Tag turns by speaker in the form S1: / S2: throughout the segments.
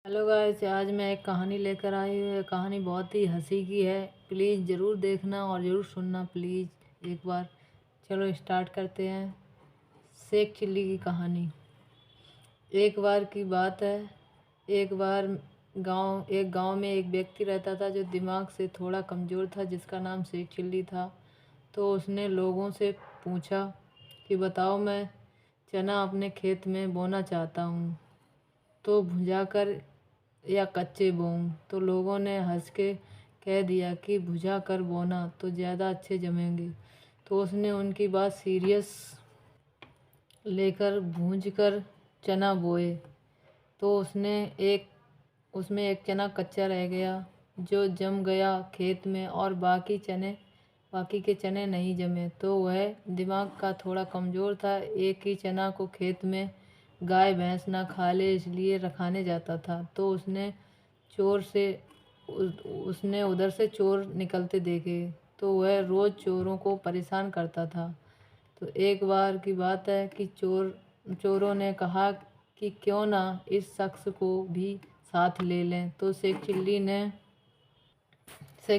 S1: Hello guys, आज मैं एक कहानी लेकर आई हूँ। ये कहानी बहुत ही हंसी की है। प्लीज़ ज़रूर देखना और ज़रूर सुनना प्लीज़ एक बार। चलो स्टार्ट करते हैं। शेख चिल्ली की कहानी। एक बार की बात है। एक बार एक गांव में एक व्यक्ति रहता था जो दिमाग से थोड़ा कमज़ोर था, जिसका नाम शेख चिल्ली था। तो उसने लोगों से पूछा कि बताओ, मैं चना अपने खेत में बोना चाहता हूँ, तो भुजा कर या कच्चे बोऊं। तो लोगों ने हंस के कह दिया कि भुजा कर बोना तो ज़्यादा अच्छे जमेंगे। तो उसने उनकी बात सीरियस लेकर भूंज कर चना बोए। तो उसमें एक चना कच्चा रह गया, जो जम गया खेत में, और बाकी के चने नहीं जमे। तो वह दिमाग का थोड़ा कमज़ोर था। एक ही चना को खेत में गाय भैंस ना खा ले, इसलिए रखाने जाता था। तो चोर से उसने उधर से चोर निकलते देखे, तो वह रोज़ चोरों को परेशान करता था। तो एक बार की बात है कि चोरों ने कहा कि क्यों ना इस शख्स को भी साथ ले लें। तो शेख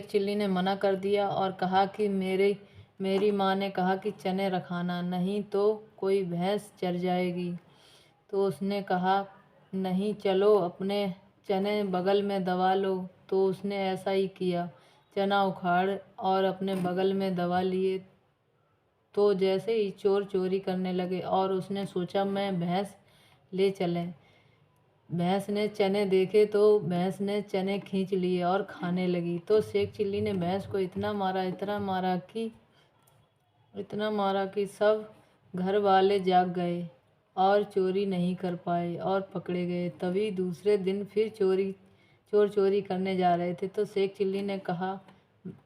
S1: चिल्ली ने मना कर दिया और कहा कि मेरी माँ ने कहा कि चने रखाना, नहीं तो कोई भैंस चर जाएगी। तो उसने कहा, नहीं, चलो अपने चने बगल में दबा लो। तो उसने ऐसा ही किया। चना उखाड़ और अपने बगल में दबा लिए। तो जैसे ही चोर चोरी करने लगे और उसने सोचा मैं भैंस ले चलें। भैंस ने चने देखे तो भैंस ने चने खींच लिए और खाने लगी। तो शेख चिल्ली ने भैंस को इतना मारा कि सब घर वाले जाग गए और चोरी नहीं कर पाए और पकड़े गए। तभी दूसरे दिन फिर चोर चोरी करने जा रहे थे। तो शेख चिल्ली ने कहा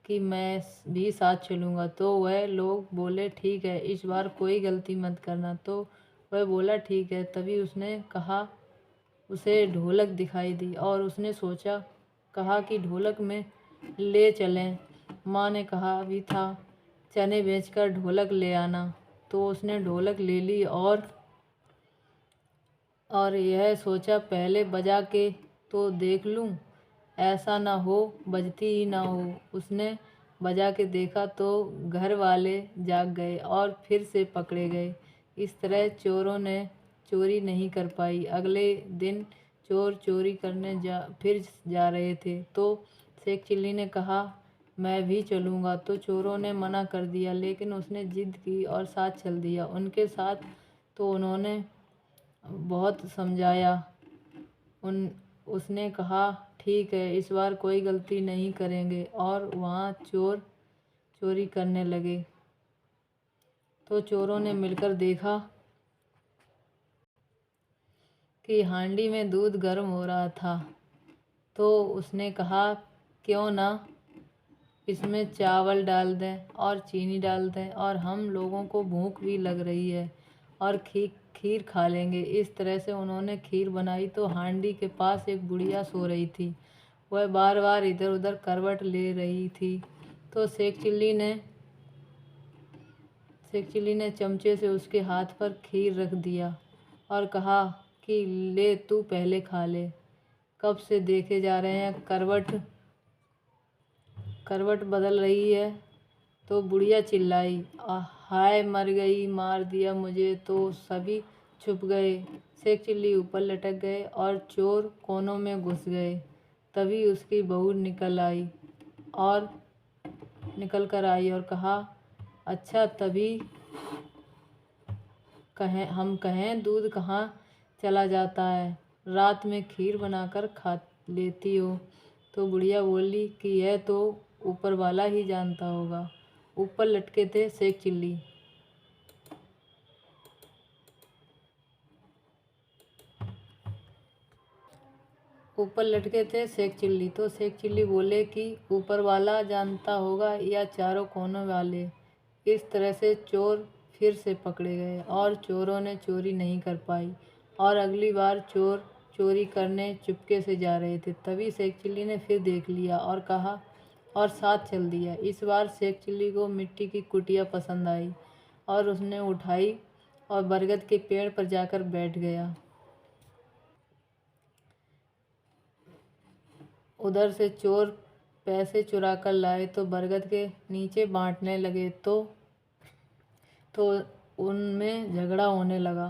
S1: कि मैं भी साथ चलूँगा। तो वह लोग बोले, ठीक है, इस बार कोई गलती मत करना। तो वह बोला, ठीक है। तभी उसे ढोलक दिखाई दी और उसने कहा कि ढोलक में ले चलें। माँ ने कहा भी था, चने बेचकर ढोलक ले आना। तो उसने ढोलक ले ली और यह सोचा, पहले बजा के तो देख लूं, ऐसा ना हो बजती ही ना हो। उसने बजा के देखा तो घर वाले जाग गए और फिर से पकड़े गए। इस तरह चोरों ने चोरी नहीं कर पाई। अगले दिन चोर चोरी करने फिर जा रहे थे। तो शेख चिल्ली ने कहा, मैं भी चलूँगा। तो चोरों ने मना कर दिया, लेकिन उसने जिद की और साथ चल दिया उनके साथ। तो उन्होंने बहुत समझाया। उसने कहा, ठीक है, इस बार कोई गलती नहीं करेंगे, और वहाँ चोर चोरी करने लगे। तो चोरों ने मिलकर देखा कि हांडी में दूध गर्म हो रहा था। तो उसने कहा, क्यों ना इसमें चावल डाल दें और चीनी डाल दें, और हम लोगों को भूख भी लग रही है और खीर खा लेंगे। इस तरह से उन्होंने खीर बनाई। तो हांडी के पास एक बुढ़िया सो रही थी। वह बार बार इधर उधर करवट ले रही थी। तो शेख चिल्ली ने चमचे से उसके हाथ पर खीर रख दिया और कहा कि ले, तू पहले खा ले। कब से देखे जा रहे हैं करवट बदल रही है। तो बुढ़िया चिल्लाई, हाय, मर गई, मार दिया मुझे। तो सभी छुप गए। शेख चिल्ली ऊपर लटक गए और चोर कोनों में घुस गए। तभी उसकी बहू निकल कर आई और कहा, अच्छा, तभी कहें दूध कहाँ चला जाता है, रात में खीर बनाकर खा लेती हो। तो बुढ़िया बोली कि यह तो ऊपर वाला ही जानता होगा। ऊपर लटके थे शेख चिल्ली। ऊपर लटके थे शेख चिल्ली। तो शेख चिल्ली बोले कि ऊपर वाला जानता होगा या चारों कोनों वाले। इस तरह से चोर फिर से पकड़े गए और चोरों ने चोरी नहीं कर पाई। और अगली बार चोर चोरी करने चुपके से जा रहे थे। तभी शेख चिल्ली ने फिर देख लिया और कहा और साथ चल दिया। इस बार शेख चिल्ली को मिट्टी की कुटिया पसंद आई और उसने उठाई और बरगद के पेड़ पर जाकर बैठ गया। उधर से चोर पैसे चुरा कर लाए तो बरगद के नीचे बांटने लगे तो उनमें झगड़ा होने लगा।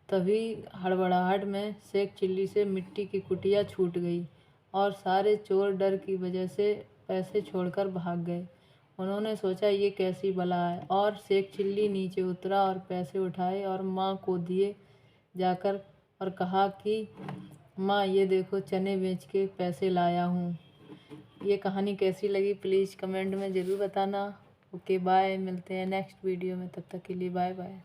S1: तभी हड़बड़ाहट में शेख चिल्ली से मिट्टी की कुटिया छूट गई और सारे चोर डर की वजह से पैसे छोड़कर भाग गए। उन्होंने सोचा ये कैसी बला है, और शेख चिल्ली नीचे उतरा और पैसे उठाए और माँ को दिए जाकर और कहा कि माँ ये देखो, चने बेच के पैसे लाया हूँ। ये कहानी कैसी लगी प्लीज़ कमेंट में ज़रूर बताना। ओके बाय, मिलते हैं नेक्स्ट वीडियो में, तब तक के लिए बाय बाय।